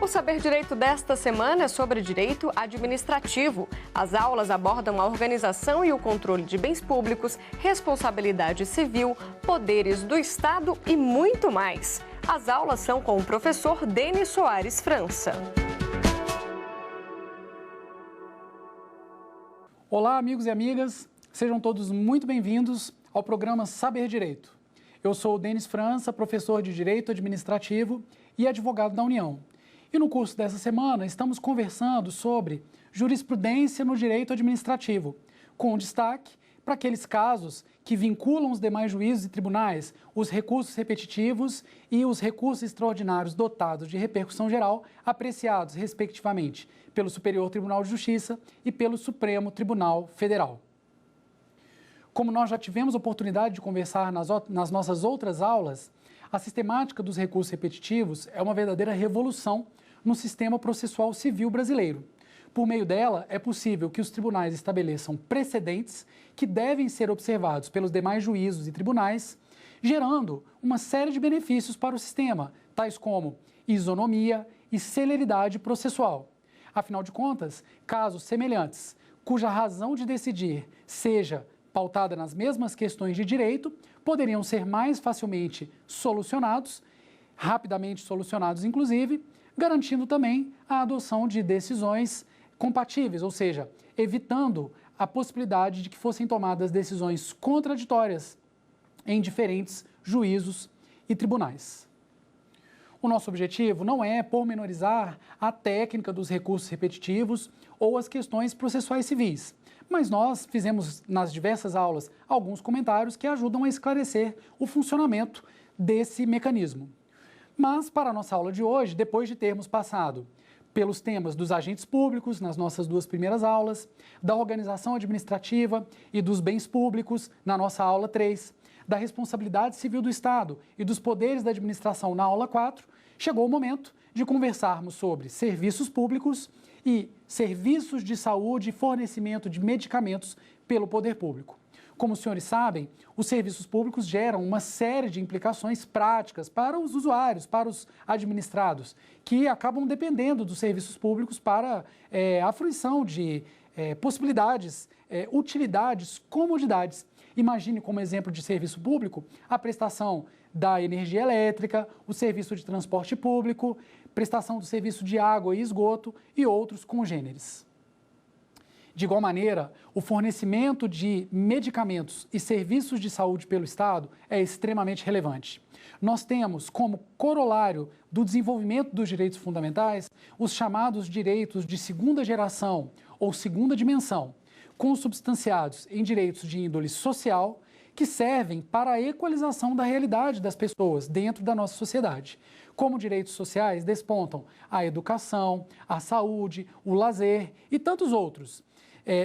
O Saber Direito desta semana é sobre direito administrativo. As aulas abordam a organização e o controle de bens públicos, responsabilidade civil, poderes do Estado e muito mais. As aulas são com o professor Denis Soares França. Olá, amigos e amigas. Sejam todos muito bem-vindos ao programa Saber Direito. Eu sou o Denis França, professor de Direito Administrativo e advogado da União. E no curso dessa semana estamos conversando sobre jurisprudência no direito administrativo, com destaque para aqueles casos que vinculam os demais juízes e tribunais, os recursos repetitivos e os recursos extraordinários dotados de repercussão geral, apreciados, respectivamente, pelo Superior Tribunal de Justiça e pelo Supremo Tribunal Federal. Como nós já tivemos oportunidade de conversar nas nossas outras aulas, a sistemática dos recursos repetitivos é uma verdadeira revolução no sistema processual civil brasileiro. Por meio dela, é possível que os tribunais estabeleçam precedentes que devem ser observados pelos demais juízos e tribunais, gerando uma série de benefícios para o sistema, tais como isonomia e celeridade processual. Afinal de contas, casos semelhantes, cuja razão de decidir seja pautada nas mesmas questões de direito, poderiam ser mais facilmente solucionados, rapidamente solucionados inclusive, garantindo também a adoção de decisões compatíveis, ou seja, evitando a possibilidade de que fossem tomadas decisões contraditórias em diferentes juízos e tribunais. O nosso objetivo não é pormenorizar a técnica dos recursos repetitivos ou as questões processuais civis, mas nós fizemos nas diversas aulas alguns comentários que ajudam a esclarecer o funcionamento desse mecanismo. Mas para a nossa aula de hoje, depois de termos passado pelos temas dos agentes públicos nas nossas duas primeiras aulas, da organização administrativa e dos bens públicos na nossa aula 3, da responsabilidade civil do Estado e dos poderes da administração na aula 4, chegou o momento de conversarmos sobre serviços públicos e serviços de saúde e fornecimento de medicamentos pelo poder público. Como os senhores sabem, os serviços públicos geram uma série de implicações práticas para os usuários, para os administrados, que acabam dependendo dos serviços públicos para a fruição de possibilidades, utilidades, comodidades. Imagine como exemplo de serviço público a prestação da energia elétrica, o serviço de transporte público, prestação do serviço de água e esgoto e outros congêneres. De igual maneira, o fornecimento de medicamentos e serviços de saúde pelo Estado é extremamente relevante. Nós temos como corolário do desenvolvimento dos direitos fundamentais os chamados direitos de segunda geração ou segunda dimensão, consubstanciados em direitos de índole social, que servem para a equalização da realidade das pessoas dentro da nossa sociedade. Como direitos sociais despontam a educação, a saúde, o lazer e tantos outros.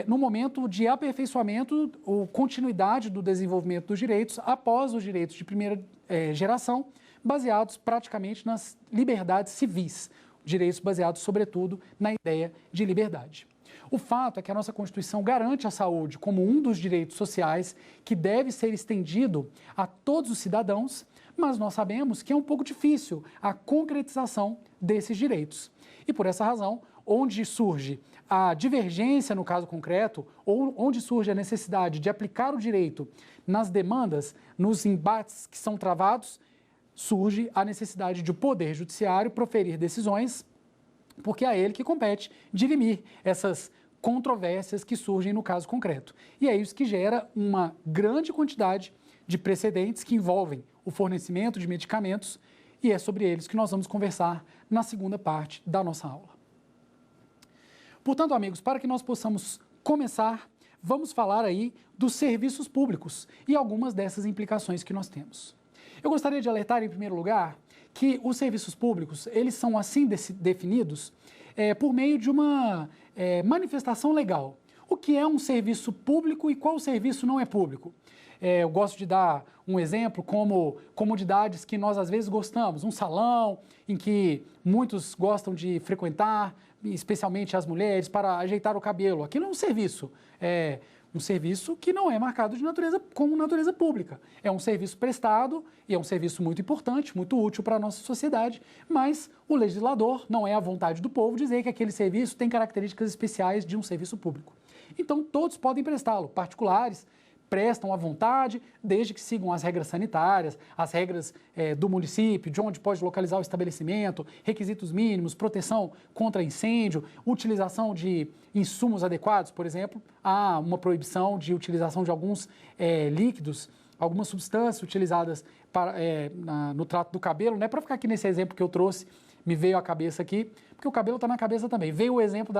No momento de aperfeiçoamento ou continuidade do desenvolvimento dos direitos após os direitos de primeira geração, baseados praticamente nas liberdades civis, direitos baseados, sobretudo, na ideia de liberdade. O fato é que a nossa Constituição garante a saúde como um dos direitos sociais que deve ser estendido a todos os cidadãos, mas nós sabemos que é um pouco difícil a concretização desses direitos. E por essa razão, onde surge a divergência no caso concreto, ou onde surge a necessidade de aplicar o direito nas demandas, nos embates que são travados, surge a necessidade de o Poder Judiciário proferir decisões, porque é a ele que compete dirimir essas controvérsias que surgem no caso concreto. E é isso que gera uma grande quantidade de precedentes que envolvem o fornecimento de medicamentos e é sobre eles que nós vamos conversar na segunda parte da nossa aula. Portanto, amigos, para que nós possamos começar, vamos falar aí dos serviços públicos e algumas dessas implicações que nós temos. Eu gostaria de alertar, em primeiro lugar, que os serviços públicos, eles são assim definidos por meio de uma manifestação legal. O que é um serviço público e qual serviço não é público? Eu gosto de dar um exemplo como comodidades que nós às vezes gostamos, um salão em que muitos gostam de frequentar, especialmente as mulheres, para ajeitar o cabelo. Aquilo é um serviço um serviço que não é marcado de natureza como natureza pública. É um serviço prestado e é um serviço muito importante, muito útil para a nossa sociedade, mas o legislador, não é a vontade do povo dizer que aquele serviço tem características especiais de um serviço público. Então, todos podem prestá-lo, particulares prestam à vontade, desde que sigam as regras sanitárias, as regras do município, de onde pode localizar o estabelecimento, requisitos mínimos, proteção contra incêndio, utilização de insumos adequados, por exemplo, há uma proibição de utilização de alguns líquidos, algumas substâncias utilizadas no trato do cabelo, né? Para ficar aqui nesse exemplo que eu trouxe, me veio à cabeça aqui, porque o cabelo está na cabeça também. Veio o exemplo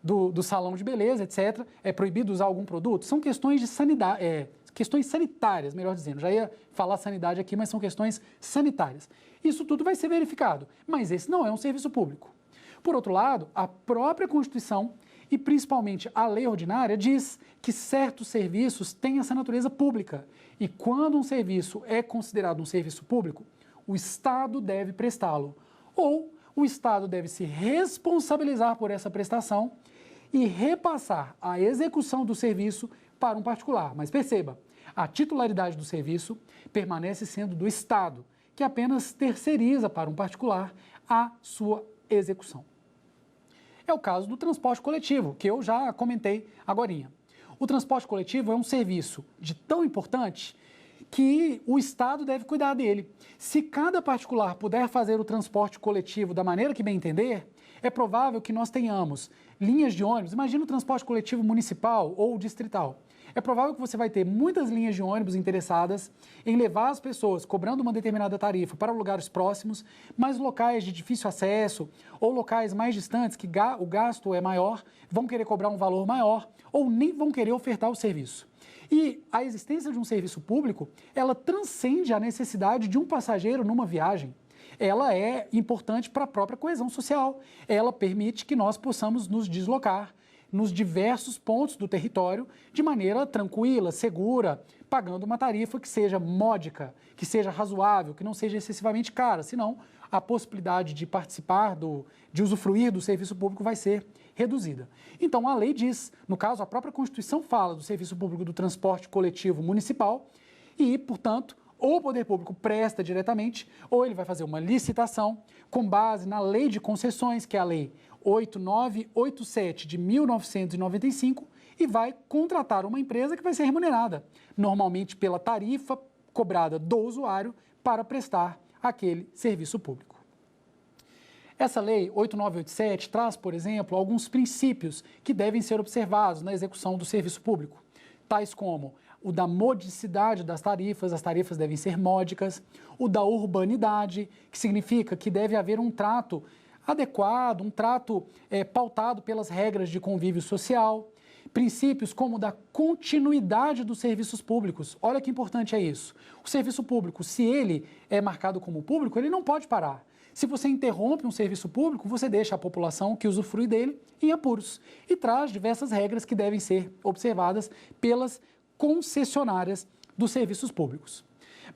do salão de beleza, etc. É proibido usar algum produto? São questões de sanidade, questões sanitárias, melhor dizendo. Já ia falar sanidade aqui, mas são questões sanitárias. Isso tudo vai ser verificado, mas esse não é um serviço público. Por outro lado, a própria Constituição e principalmente a lei ordinária diz que certos serviços têm essa natureza pública. E quando um serviço é considerado um serviço público, o Estado deve prestá-lo. Ou o Estado deve se responsabilizar por essa prestação e repassar a execução do serviço para um particular. Mas perceba, a titularidade do serviço permanece sendo do Estado, que apenas terceiriza para um particular a sua execução. É o caso do transporte coletivo, que eu já comentei agorinha. O transporte coletivo é um serviço de tão importante que o Estado deve cuidar dele. Se cada particular puder fazer o transporte coletivo da maneira que bem entender, é provável que nós tenhamos linhas de ônibus, imagina o transporte coletivo municipal ou distrital. É provável que você vai ter muitas linhas de ônibus interessadas em levar as pessoas, cobrando uma determinada tarifa, para lugares próximos, mas locais de difícil acesso ou locais mais distantes, que o gasto é maior, vão querer cobrar um valor maior ou nem vão querer ofertar o serviço. E a existência de um serviço público, ela transcende a necessidade de um passageiro numa viagem. Ela é importante para a própria coesão social. Ela permite que nós possamos nos deslocar nos diversos pontos do território de maneira tranquila, segura, pagando uma tarifa que seja módica, que seja razoável, que não seja excessivamente cara, senão a possibilidade de participar, de usufruir do serviço público vai ser reduzida. Então, a lei diz, no caso, a própria Constituição fala do serviço público do transporte coletivo municipal e, portanto, ou o poder público presta diretamente, ou ele vai fazer uma licitação com base na Lei de Concessões, que é a Lei 8987 de 1995, e vai contratar uma empresa que vai ser remunerada, normalmente pela tarifa cobrada do usuário para prestar aquele serviço público. Essa lei 8987 traz, por exemplo, alguns princípios que devem ser observados na execução do serviço público, tais como o da modicidade das tarifas, as tarifas devem ser módicas, o da urbanidade, que significa que deve haver um trato adequado, um trato pautado pelas regras de convívio social, princípios como o da continuidade dos serviços públicos. Olha que importante é isso. O serviço público, se ele é marcado como público, ele não pode parar. Se você interrompe um serviço público, você deixa a população que usufrui dele em apuros e traz diversas regras que devem ser observadas pelas concessionárias dos serviços públicos.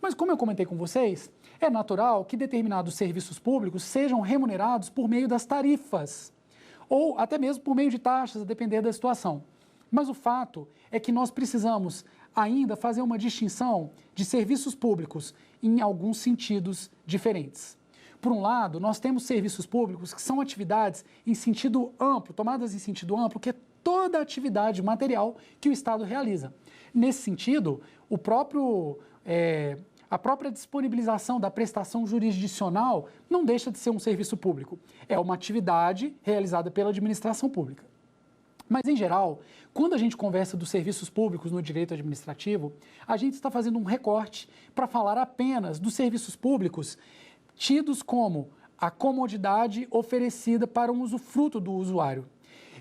Mas como eu comentei com vocês, é natural que determinados serviços públicos sejam remunerados por meio das tarifas ou até mesmo por meio de taxas, a depender da situação. Mas o fato é que nós precisamos ainda fazer uma distinção de serviços públicos em alguns sentidos diferentes. Por um lado, nós temos serviços públicos que são atividades em sentido amplo, tomadas em sentido amplo, que é toda a atividade material que o Estado realiza. Nesse sentido, a própria disponibilização da prestação jurisdicional não deixa de ser um serviço público. É uma atividade realizada pela administração pública. Mas, em geral, quando a gente conversa dos serviços públicos no direito administrativo, a gente está fazendo um recorte para falar apenas dos serviços públicos tidos como a comodidade oferecida para um usufruto do usuário.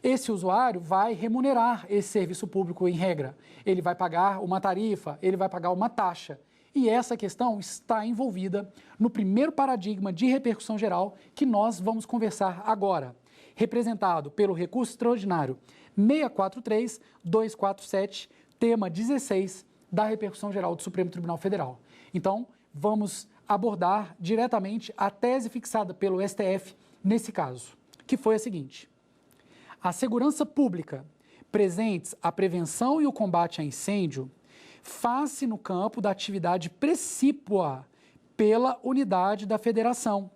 Esse usuário vai remunerar esse serviço público em regra. Ele vai pagar uma tarifa, ele vai pagar uma taxa. E essa questão está envolvida no primeiro paradigma de repercussão geral que nós vamos conversar agora, representado pelo recurso extraordinário 643-247, tema 16 da repercussão geral do Supremo Tribunal Federal. Então, vamos abordar diretamente a tese fixada pelo STF nesse caso, que foi a seguinte: a segurança pública presentes a prevenção e o combate a incêndio, faz-se no campo da atividade precípua pela unidade da federação.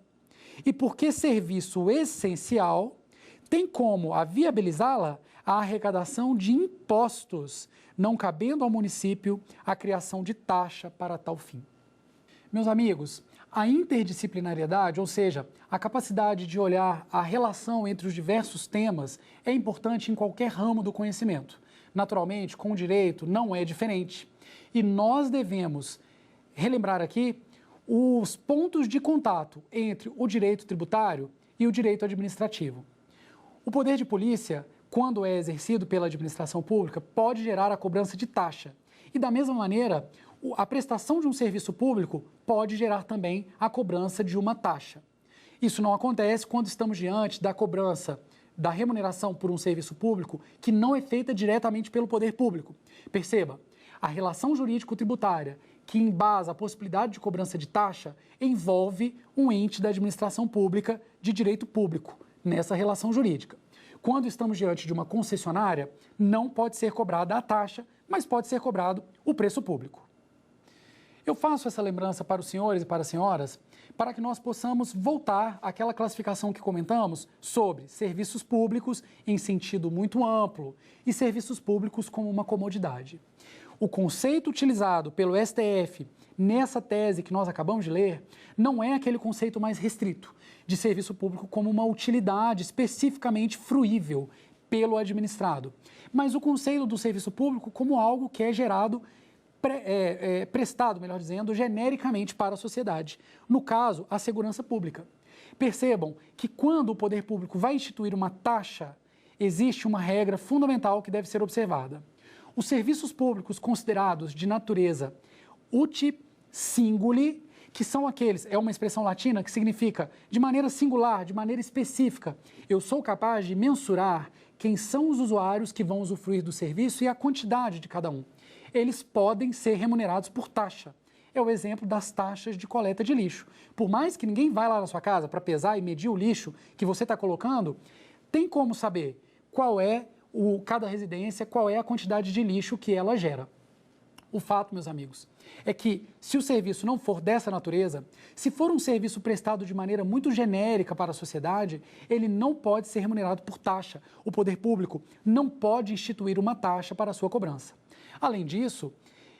E porque serviço essencial, tem como a viabilizá-la a arrecadação de impostos, não cabendo ao município a criação de taxa para tal fim. Meus amigos, a interdisciplinariedade, ou seja, a capacidade de olhar a relação entre os diversos temas, é importante em qualquer ramo do conhecimento. Naturalmente, com o direito não é diferente. E nós devemos relembrar aqui os pontos de contato entre o direito tributário e o direito administrativo. O poder de polícia, quando é exercido pela administração pública, pode gerar a cobrança de taxa. E da mesma maneira, a prestação de um serviço público pode gerar também a cobrança de uma taxa. Isso não acontece quando estamos diante da cobrança da remuneração por um serviço público que não é feita diretamente pelo poder público. Perceba, a relação jurídico-tributária que embasa a possibilidade de cobrança de taxa envolve um ente da administração pública de direito público nessa relação jurídica. Quando estamos diante de uma concessionária, não pode ser cobrada a taxa, mas pode ser cobrado o preço público. Eu faço essa lembrança para os senhores e para as senhoras para que nós possamos voltar àquela classificação que comentamos sobre serviços públicos em sentido muito amplo e serviços públicos como uma comodidade. O conceito utilizado pelo STF nessa tese que nós acabamos de ler não é aquele conceito mais restrito de serviço público como uma utilidade especificamente fruível pelo administrado, mas o conceito do serviço público como algo que é gerado prestado, melhor dizendo, genericamente para a sociedade. No caso, a segurança pública. Percebam que quando o poder público vai instituir uma taxa, existe uma regra fundamental que deve ser observada. Os serviços públicos considerados de natureza uti singuli, que são aqueles, é uma expressão latina que significa de maneira singular, de maneira específica, eu sou capaz de mensurar quem são os usuários que vão usufruir do serviço e a quantidade de cada um. Eles podem ser remunerados por taxa. É o exemplo das taxas de coleta de lixo. Por mais que ninguém vá lá na sua casa para pesar e medir o lixo que você está colocando, tem como saber qual é cada residência, qual é a quantidade de lixo que ela gera. O fato, meus amigos, é que se o serviço não for dessa natureza, se for um serviço prestado de maneira muito genérica para a sociedade, ele não pode ser remunerado por taxa. O poder público não pode instituir uma taxa para a sua cobrança. Além disso,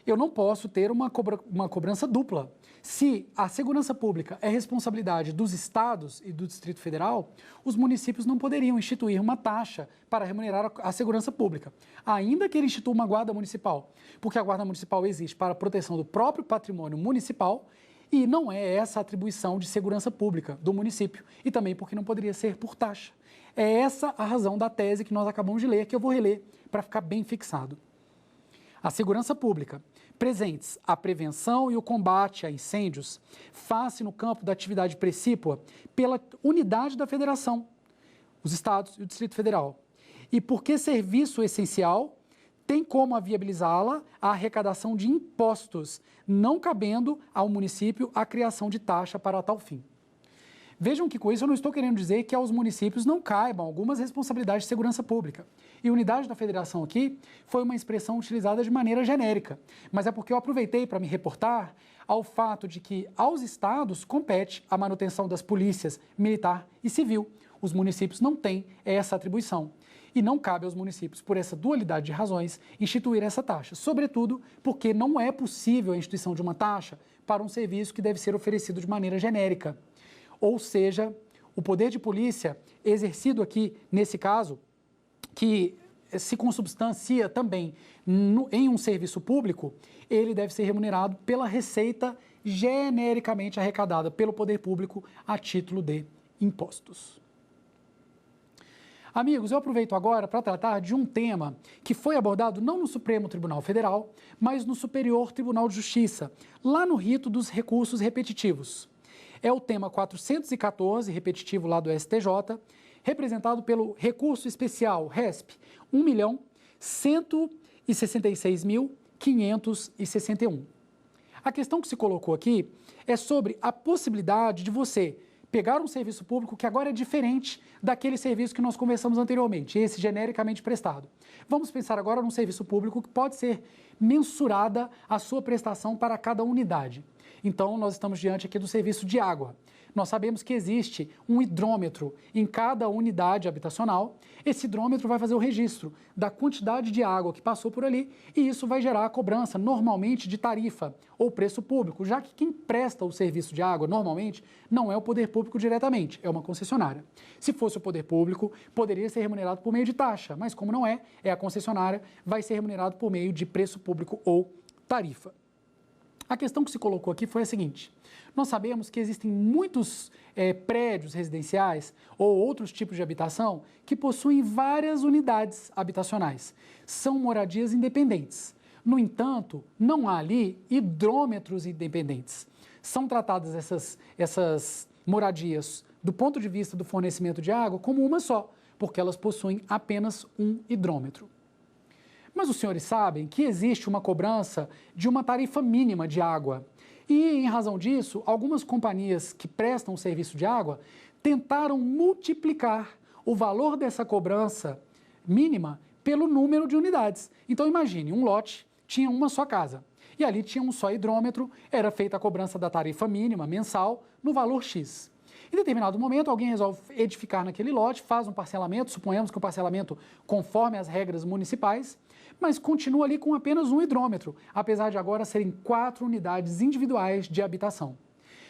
eu não posso ter uma cobrança dupla. Se a segurança pública é responsabilidade dos estados e do Distrito Federal, os municípios não poderiam instituir uma taxa para remunerar a segurança pública, ainda que ele institua uma guarda municipal, porque a guarda municipal existe para a proteção do próprio patrimônio municipal e não é essa a atribuição de segurança pública do município, e também porque não poderia ser por taxa. É essa a razão da tese que nós acabamos de ler, que eu vou reler para ficar bem fixado. A segurança pública, presentes a prevenção e o combate a incêndios, faz-se no campo da atividade precípua pela unidade da federação, os estados e o Distrito Federal. E porque serviço essencial, tem como viabilizá-la a arrecadação de impostos, não cabendo ao município a criação de taxa para tal fim. Vejam que com isso eu não estou querendo dizer que aos municípios não caibam algumas responsabilidades de segurança pública. E unidade da federação aqui foi uma expressão utilizada de maneira genérica, mas é porque eu aproveitei para me reportar ao fato de que aos estados compete a manutenção das polícias militar e civil. Os municípios não têm essa atribuição. E não cabe aos municípios, por essa dualidade de razões, instituir essa taxa, sobretudo porque não é possível a instituição de uma taxa para um serviço que deve ser oferecido de maneira genérica. Ou seja, o poder de polícia exercido aqui, nesse caso, que se consubstancia também em um serviço público, ele deve ser remunerado pela receita genericamente arrecadada pelo poder público a título de impostos. Amigos, eu aproveito agora para tratar de um tema que foi abordado não no Supremo Tribunal Federal, mas no Superior Tribunal de Justiça, lá no rito dos recursos repetitivos. É o tema 414, repetitivo lá do STJ, representado pelo recurso especial RESP 1.166.561. A questão que se colocou aqui é sobre a possibilidade de você pegar um serviço público que agora é diferente daquele serviço que nós conversamos anteriormente, esse genericamente prestado. Vamos pensar agora num serviço público que pode ser mensurada a sua prestação para cada unidade. Então, nós estamos diante aqui do serviço de água. Nós sabemos que existe um hidrômetro em cada unidade habitacional. Esse hidrômetro vai fazer o registro da quantidade de água que passou por ali e isso vai gerar a cobrança, normalmente, de tarifa ou preço público, já que quem presta o serviço de água, normalmente, não é o poder público diretamente, é uma concessionária. Se fosse o poder público, poderia ser remunerado por meio de taxa, mas como não é, é a concessionária, vai ser remunerado por meio de preço público ou tarifa. A questão que se colocou aqui foi a seguinte: nós sabemos que existem muitos prédios residenciais ou outros tipos de habitação que possuem várias unidades habitacionais. São moradias independentes. No entanto, não há ali hidrômetros independentes. São tratadas essas moradias, do ponto de vista do fornecimento de água, como uma só, porque elas possuem apenas um hidrômetro. Mas os senhores sabem que existe uma cobrança de uma tarifa mínima de água. E, em razão disso, algumas companhias que prestam o serviço de água tentaram multiplicar o valor dessa cobrança mínima pelo número de unidades. Então, imagine, um lote tinha uma só casa e ali tinha um só hidrômetro, era feita a cobrança da tarifa mínima mensal no valor X. Em determinado momento, alguém resolve edificar naquele lote, faz um parcelamento, suponhamos que o parcelamento conforme as regras municipais, mas continua ali com apenas um hidrômetro, apesar de agora serem 4 unidades individuais de habitação.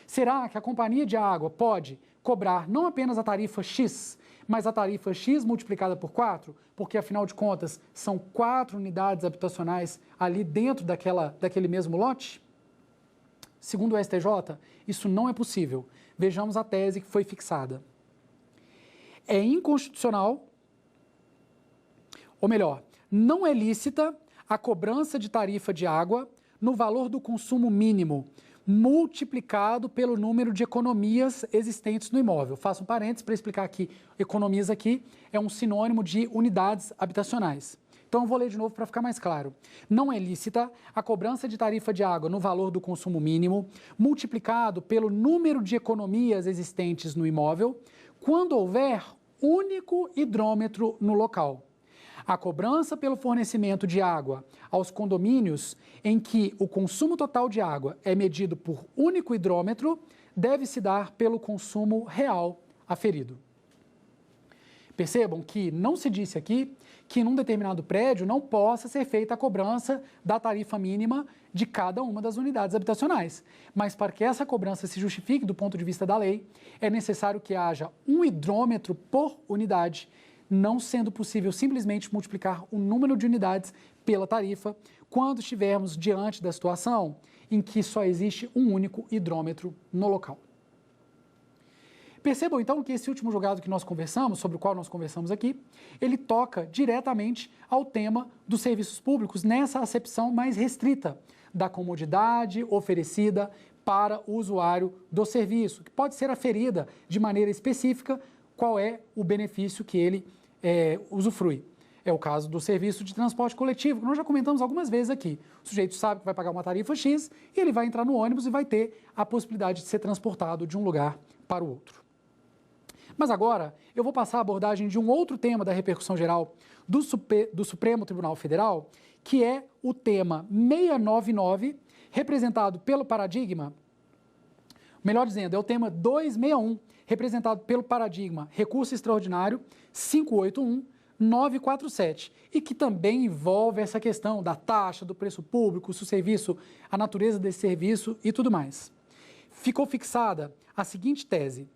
Será que a companhia de água pode cobrar não apenas a tarifa X, mas a tarifa X multiplicada por 4? Porque, afinal de contas, são 4 unidades habitacionais ali dentro daquele mesmo lote? Segundo o STJ, isso não é possível. Vejamos a tese que foi fixada. É inconstitucional, ou melhor, não é lícita a cobrança de tarifa de água no valor do consumo mínimo, multiplicado pelo número de economias existentes no imóvel. Faço um parênteses para explicar que economias aqui é um sinônimo de unidades habitacionais. Então, eu vou ler de novo para ficar mais claro. Não é lícita a cobrança de tarifa de água no valor do consumo mínimo, multiplicado pelo número de economias existentes no imóvel, quando houver único hidrômetro no local. A cobrança pelo fornecimento de água aos condomínios em que o consumo total de água é medido por único hidrômetro deve se dar pelo consumo real aferido. Percebam que não se disse aqui que num determinado prédio não possa ser feita a cobrança da tarifa mínima de cada uma das unidades habitacionais. Mas para que essa cobrança se justifique do ponto de vista da lei, é necessário que haja um hidrômetro por unidade, não sendo possível simplesmente multiplicar o número de unidades pela tarifa, quando estivermos diante da situação em que só existe um único hidrômetro no local. Percebam então que esse último julgado que nós conversamos, sobre o qual nós conversamos aqui, ele toca diretamente ao tema dos serviços públicos nessa acepção mais restrita da comodidade oferecida para o usuário do serviço, que pode ser aferida de maneira específica qual é o benefício que ele usufrui. É o caso do serviço de transporte coletivo, que nós já comentamos algumas vezes aqui. O sujeito sabe que vai pagar uma tarifa X e ele vai entrar no ônibus e vai ter a possibilidade de ser transportado de um lugar para o outro. Mas agora eu vou passar a abordagem de um outro tema da repercussão geral do Supremo Tribunal Federal, que é o tema 699, representado pelo paradigma, melhor dizendo, é o tema 261, representado pelo paradigma recurso extraordinário 581-947, e que também envolve essa questão da taxa, do preço público, se o serviço, a natureza desse serviço e tudo mais. Ficou fixada a seguinte tese: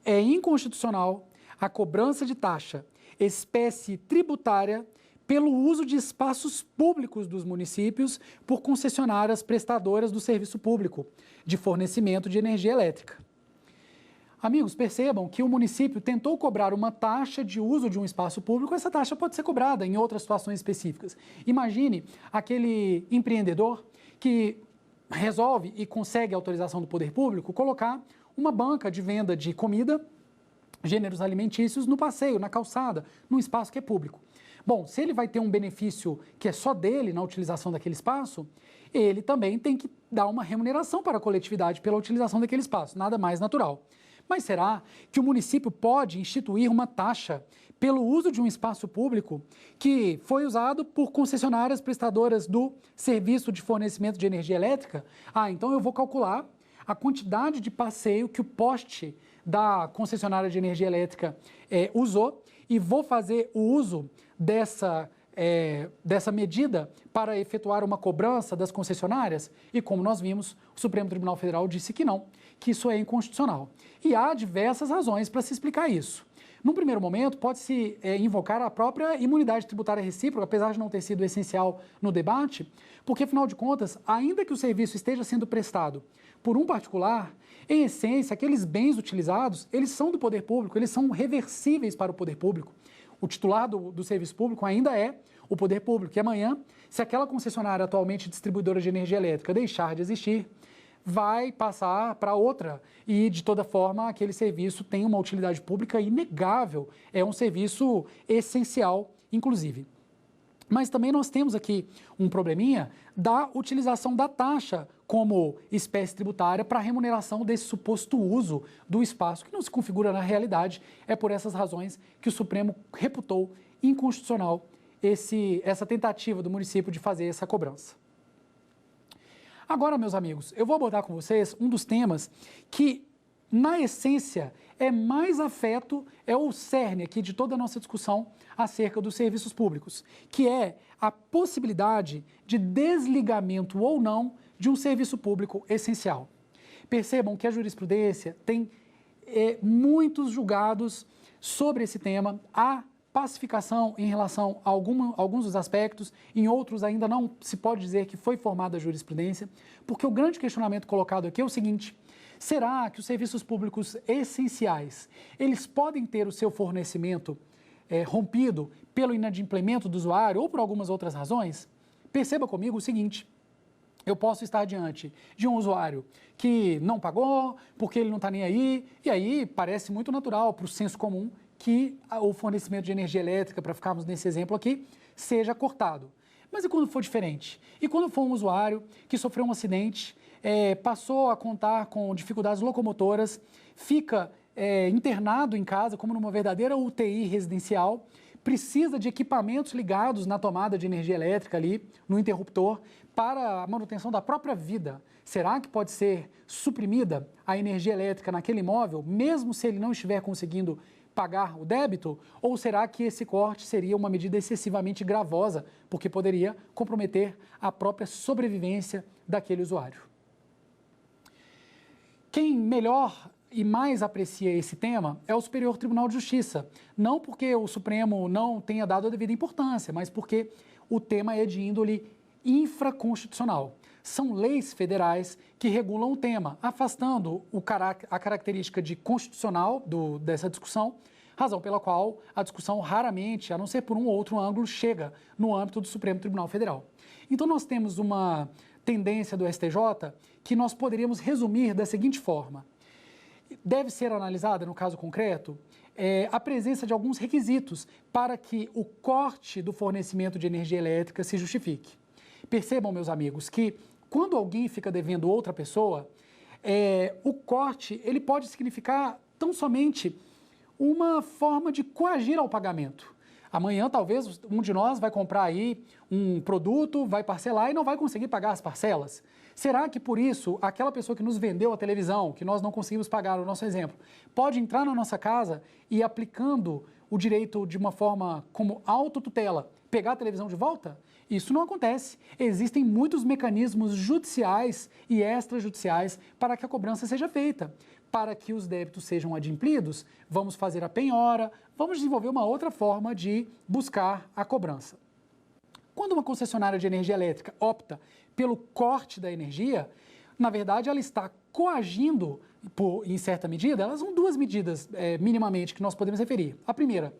é inconstitucional a cobrança de taxa, espécie tributária, pelo uso de espaços públicos dos municípios por concessionárias prestadoras do serviço público de fornecimento de energia elétrica. Amigos, percebam que o município tentou cobrar uma taxa de uso de um espaço público, essa taxa pode ser cobrada em outras situações específicas. Imagine aquele empreendedor que resolve e consegue autorização do poder público colocar uma banca de venda de comida, gêneros alimentícios no passeio, na calçada, num espaço que é público. Bom, se ele vai ter um benefício que é só dele na utilização daquele espaço, ele também tem que dar uma remuneração para a coletividade pela utilização daquele espaço, nada mais natural. Mas será que o município pode instituir uma taxa pelo uso de um espaço público que foi usado por concessionárias prestadoras do serviço de fornecimento de energia elétrica? Então eu vou calcular a quantidade de passeio que o poste da concessionária de energia elétrica usou e vou fazer o uso dessa medida para efetuar uma cobrança das concessionárias? E como nós vimos, o Supremo Tribunal Federal disse que não, que isso é inconstitucional. E há diversas razões para se explicar isso. Num primeiro momento, pode-se invocar a própria imunidade tributária recíproca, apesar de não ter sido essencial no debate, porque, afinal de contas, ainda que o serviço esteja sendo prestado por um particular, em essência, aqueles bens utilizados, eles são do poder público, eles são reversíveis para o poder público. O titular do serviço público ainda é o poder público. E amanhã, se aquela concessionária atualmente distribuidora de energia elétrica deixar de existir, vai passar para outra e, de toda forma, aquele serviço tem uma utilidade pública inegável, é um serviço essencial, inclusive. Mas também nós temos aqui um probleminha da utilização da taxa como espécie tributária para a remuneração desse suposto uso do espaço, que não se configura na realidade. É por essas razões que o Supremo reputou inconstitucional essa tentativa do município de fazer essa cobrança. Agora, meus amigos, eu vou abordar com vocês um dos temas que, na essência, é mais afeto, é o cerne aqui de toda a nossa discussão acerca dos serviços públicos, que é a possibilidade de desligamento ou não de um serviço público essencial. Percebam que a jurisprudência tem muitos julgados sobre esse tema, há pacificação em relação a alguns dos aspectos, em outros ainda não se pode dizer que foi formada a jurisprudência, porque o grande questionamento colocado aqui é o seguinte: será que os serviços públicos essenciais, eles podem ter o seu fornecimento rompido pelo inadimplemento do usuário ou por algumas outras razões? Perceba comigo o seguinte: eu posso estar diante de um usuário que não pagou, porque ele não está nem aí, e aí parece muito natural para o senso comum que o fornecimento de energia elétrica, para ficarmos nesse exemplo aqui, seja cortado. Mas e quando for diferente? E quando for um usuário que sofreu um acidente, passou a contar com dificuldades locomotoras, fica internado em casa como numa verdadeira UTI residencial, precisa de equipamentos ligados na tomada de energia elétrica ali, no interruptor, para a manutenção da própria vida. Será que pode ser suprimida a energia elétrica naquele imóvel, mesmo se ele não estiver conseguindo pagar o débito? Ou será que esse corte seria uma medida excessivamente gravosa, porque poderia comprometer a própria sobrevivência daquele usuário? Quem melhor e mais aprecia esse tema é o Superior Tribunal de Justiça, não porque o Supremo não tenha dado a devida importância, mas porque o tema é de índole infraconstitucional. São leis federais que regulam o tema, afastando a característica de constitucional dessa discussão, razão pela qual a discussão raramente, a não ser por um ou outro ângulo, chega no âmbito do Supremo Tribunal Federal. Então nós temos uma tendência do STJ que nós poderíamos resumir da seguinte forma: deve ser analisada, no caso concreto, a presença de alguns requisitos para que o corte do fornecimento de energia elétrica se justifique. Percebam, meus amigos, que quando alguém fica devendo outra pessoa, o corte ele pode significar tão somente uma forma de coagir ao pagamento. Amanhã, talvez, um de nós vai comprar aí um produto, vai parcelar e não vai conseguir pagar as parcelas. Será que, por isso, aquela pessoa que nos vendeu a televisão, que nós não conseguimos pagar, o nosso exemplo, pode entrar na nossa casa e, aplicando o direito de uma forma como autotutela, pegar a televisão de volta? Isso não acontece. Existem muitos mecanismos judiciais e extrajudiciais para que a cobrança seja feita. Para que os débitos sejam adimplidos, vamos fazer a penhora, vamos desenvolver uma outra forma de buscar a cobrança. Quando uma concessionária de energia elétrica opta pelo corte da energia, na verdade ela está coagindo, em certa medida, elas são duas medidas minimamente que nós podemos referir. A primeira,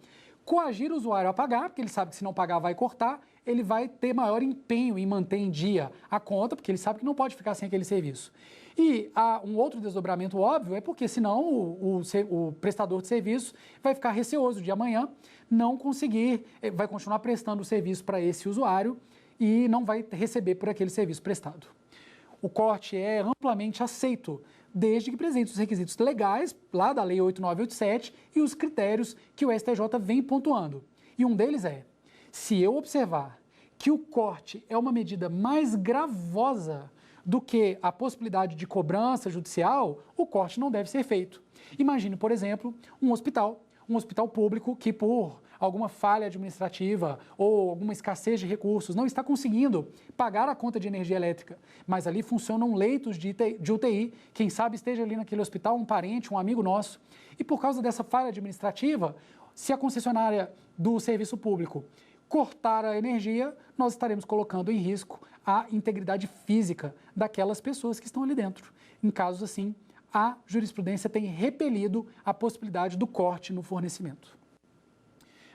coagir o usuário a pagar, porque ele sabe que se não pagar vai cortar, ele vai ter maior empenho em manter em dia a conta, porque ele sabe que não pode ficar sem aquele serviço. E um outro desdobramento óbvio é porque senão o prestador de serviço vai ficar receoso de amanhã não conseguir, vai continuar prestando o serviço para esse usuário e não vai receber por aquele serviço prestado. o corte é amplamente aceito, desde que presente os requisitos legais, lá da Lei 8987, e os critérios que o STJ vem pontuando. E um deles é, se eu observar que o corte é uma medida mais gravosa do que a possibilidade de cobrança judicial, o corte não deve ser feito. Imagine, por exemplo, um hospital público que por alguma falha administrativa ou alguma escassez de recursos não está conseguindo pagar a conta de energia elétrica, mas ali funcionam leitos de UTI, quem sabe esteja ali naquele hospital um parente, um amigo nosso, e por causa dessa falha administrativa, se a concessionária do serviço público cortar a energia, nós estaremos colocando em risco a integridade física daquelas pessoas que estão ali dentro. Em casos assim, a jurisprudência tem repelido a possibilidade do corte no fornecimento.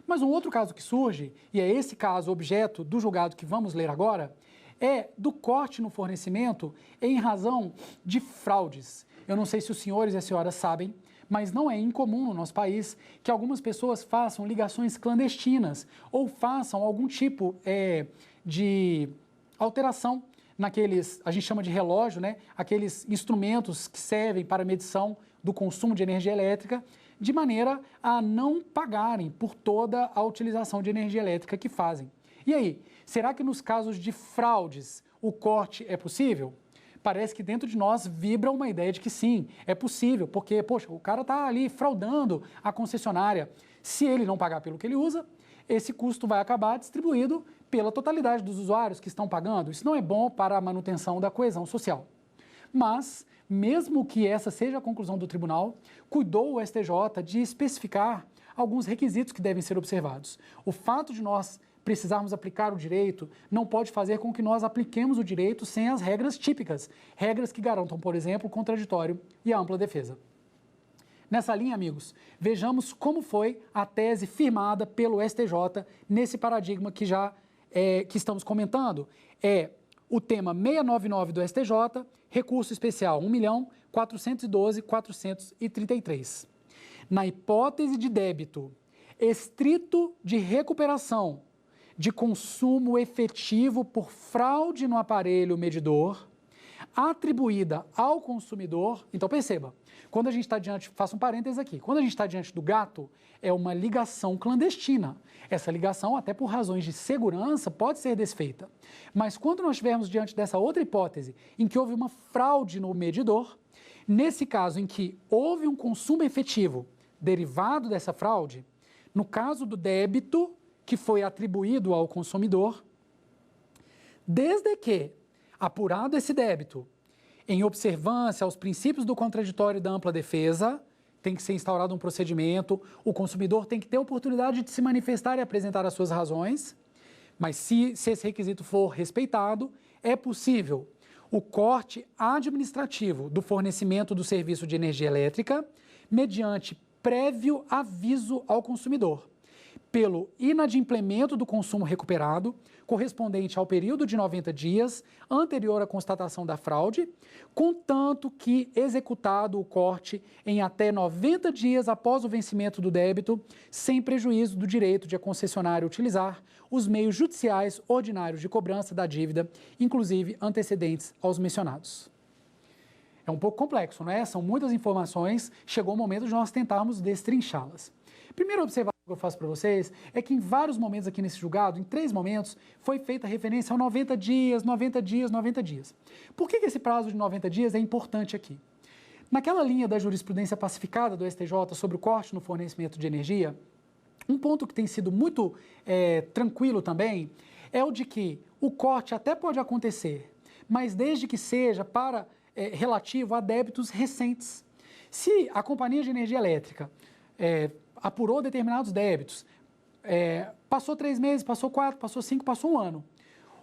Mas um outro caso que surge, e é esse caso objeto do julgado que vamos ler agora, é do corte no fornecimento em razão de fraudes. Eu não sei se os senhores e as senhoras sabem, mas não é incomum no nosso país que algumas pessoas façam ligações clandestinas ou façam algum tipo de alteração naqueles, a gente chama de relógio, né? Aqueles instrumentos que servem para medição do consumo de energia elétrica, de maneira a não pagarem por toda a utilização de energia elétrica que fazem. E aí, será que nos casos de fraudes o corte é possível? Parece que dentro de nós vibra uma ideia de que sim, é possível, porque, poxa, o cara está ali fraudando a concessionária. Se ele não pagar pelo que ele usa, esse custo vai acabar distribuído pela totalidade dos usuários que estão pagando. Isso não é bom para a manutenção da coesão social. Mas, mesmo que essa seja a conclusão do tribunal, cuidou o STJ de especificar alguns requisitos que devem ser observados. O fato de nós precisarmos aplicar o direito não pode fazer com que nós apliquemos o direito sem as regras típicas, regras que garantam, por exemplo, o contraditório e a ampla defesa. Nessa linha, amigos, vejamos como foi a tese firmada pelo STJ nesse paradigma que que estamos comentando. É o tema 699 do STJ, recurso especial 1.412.433. Na hipótese de débito estrito de recuperação de consumo efetivo por fraude no aparelho medidor, atribuída ao consumidor. Então perceba, quando a gente está diante, faço um parênteses aqui, quando a gente está diante do gato, é uma ligação clandestina. Essa ligação, até por razões de segurança, pode ser desfeita. Mas quando nós estivermos diante dessa outra hipótese, em que houve uma fraude no medidor, nesse caso em que houve um consumo efetivo derivado dessa fraude, no caso do débito que foi atribuído ao consumidor, desde que, apurado esse débito, em observância aos princípios do contraditório e da ampla defesa, tem que ser instaurado um procedimento, o consumidor tem que ter a oportunidade de se manifestar e apresentar as suas razões, mas se esse requisito for respeitado, é possível o corte administrativo do fornecimento do serviço de energia elétrica mediante prévio aviso ao consumidor, pelo inadimplemento do consumo recuperado, correspondente ao período de 90 dias anterior à constatação da fraude, contanto que executado o corte em até 90 dias após o vencimento do débito, sem prejuízo do direito de a concessionária utilizar os meios judiciais ordinários de cobrança da dívida, inclusive antecedentes aos mencionados. É um pouco complexo, não é? São muitas informações, chegou o momento de nós tentarmos destrinchá-las. Primeira observação que eu faço para vocês é que em vários momentos aqui nesse julgado, em 3 momentos, foi feita referência a 90 dias, 90 dias, 90 dias. Por que esse prazo de 90 dias é importante aqui? Naquela linha da jurisprudência pacificada do STJ sobre o corte no fornecimento de energia, um ponto que tem sido muito tranquilo também é o de que o corte até pode acontecer, mas desde que seja relativo a débitos recentes. Se a companhia de energia elétrica apurou determinados débitos, passou 3 meses, passou 4, passou 5, passou 1 ano.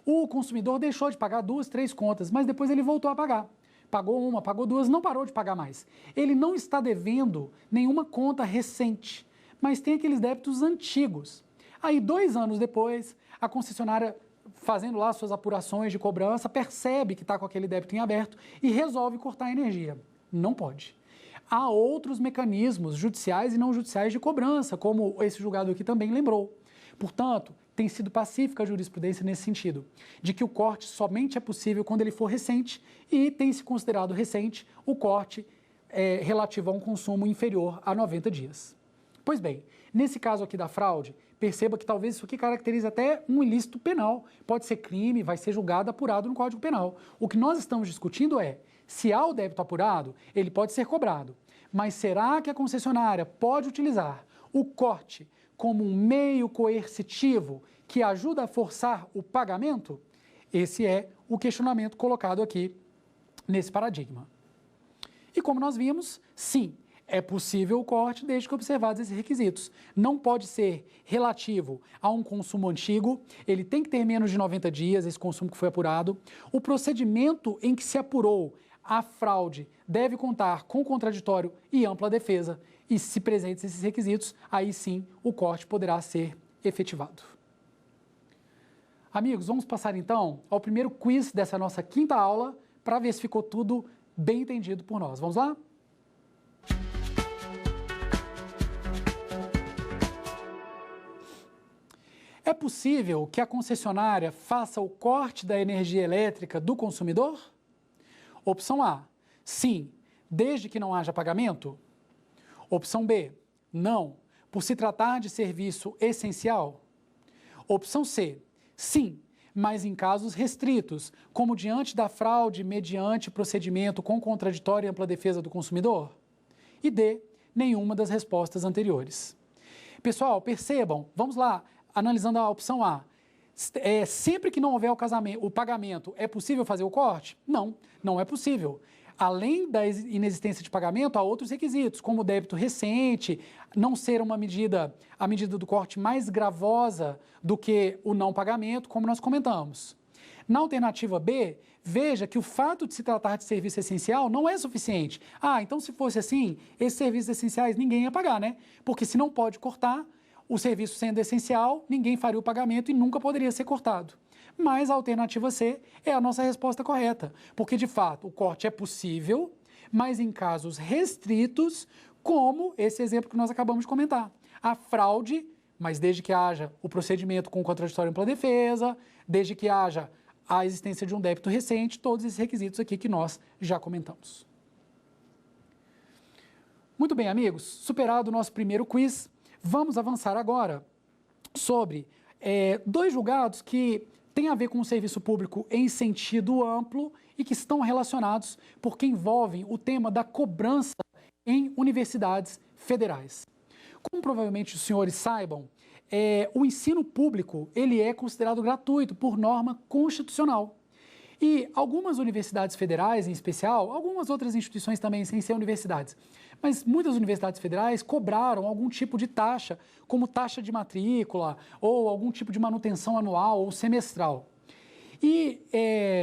O consumidor deixou de pagar 2, 3 contas, mas depois ele voltou a pagar. Pagou 1, pagou 2, não parou de pagar mais. Ele não está devendo nenhuma conta recente, mas tem aqueles débitos antigos. Aí, 2 anos depois, a concessionária, fazendo lá suas apurações de cobrança, percebe que está com aquele débito em aberto e resolve cortar a energia. Não pode. Há outros mecanismos judiciais e não judiciais de cobrança, como esse julgado aqui também lembrou. Portanto, tem sido pacífica a jurisprudência nesse sentido, de que o corte somente é possível quando ele for recente e tem se considerado recente o corte relativo a um consumo inferior a 90 dias. Pois bem, nesse caso aqui da fraude, perceba que talvez isso aqui caracterize até um ilícito penal. Pode ser crime, vai ser julgado, apurado no Código Penal. O que nós estamos discutindo é, se há o débito apurado, ele pode ser cobrado. Mas será que a concessionária pode utilizar o corte como um meio coercitivo que ajuda a forçar o pagamento? Esse é o questionamento colocado aqui nesse paradigma. E como nós vimos, sim, é possível o corte desde que observados esses requisitos. Não pode ser relativo a um consumo antigo, ele tem que ter menos de 90 dias, esse consumo que foi apurado. O procedimento em que se apurou a fraude deve contar com contraditório e ampla defesa. E se presentes esses requisitos, aí sim o corte poderá ser efetivado. Amigos, vamos passar então ao primeiro quiz dessa nossa quinta aula para ver se ficou tudo bem entendido por nós. Vamos lá? É possível que a concessionária faça o corte da energia elétrica do consumidor? Opção A, sim, desde que não haja pagamento. Opção B, não, por se tratar de serviço essencial. Opção C, sim, mas em casos restritos, como diante da fraude mediante procedimento com contraditório e ampla defesa do consumidor. E D, nenhuma das respostas anteriores. Pessoal, percebam, vamos lá, analisando a opção A. Sempre que não houver o pagamento, é possível fazer o corte? Não, não é possível. Além da inexistência de pagamento, há outros requisitos, como o débito recente, não ser a medida do corte mais gravosa do que o não pagamento, como nós comentamos. Na alternativa B, veja que o fato de se tratar de serviço essencial não é suficiente. Então se fosse assim, esses serviços essenciais ninguém ia pagar, né? Porque se não pode cortar, o serviço sendo essencial, ninguém faria o pagamento e nunca poderia ser cortado. Mas a alternativa C é a nossa resposta correta, porque de fato o corte é possível, mas em casos restritos, como esse exemplo que nós acabamos de comentar. A fraude, mas desde que haja o procedimento com contraditório e ampla defesa, desde que haja a existência de um débito recente, todos esses requisitos aqui que nós já comentamos. Muito bem, amigos, superado o nosso primeiro quiz, vamos avançar agora sobre dois julgados que têm a ver com o serviço público em sentido amplo e que estão relacionados porque envolvem o tema da cobrança em universidades federais. Como provavelmente os senhores saibam, o ensino público ele é considerado gratuito por norma constitucional. E algumas universidades federais, em especial, algumas outras instituições também, sem ser universidades, mas muitas universidades federais cobraram algum tipo de taxa, como taxa de matrícula ou algum tipo de manutenção anual ou semestral. E,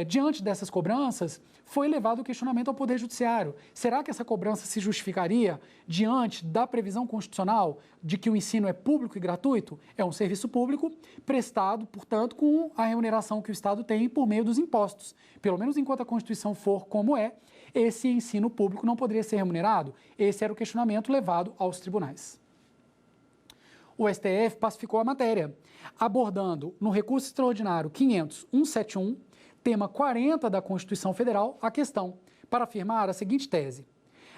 diante dessas cobranças, foi levado o questionamento ao Poder Judiciário. Será que essa cobrança se justificaria diante da previsão constitucional de que o ensino é público e gratuito? É um serviço público prestado, portanto, com a remuneração que o Estado tem por meio dos impostos. Pelo menos enquanto a Constituição for como é, esse ensino público não poderia ser remunerado? Esse era o questionamento levado aos tribunais. O STF pacificou a matéria, abordando no recurso extraordinário 500.171, tema 40 da Constituição Federal, a questão, para afirmar a seguinte tese: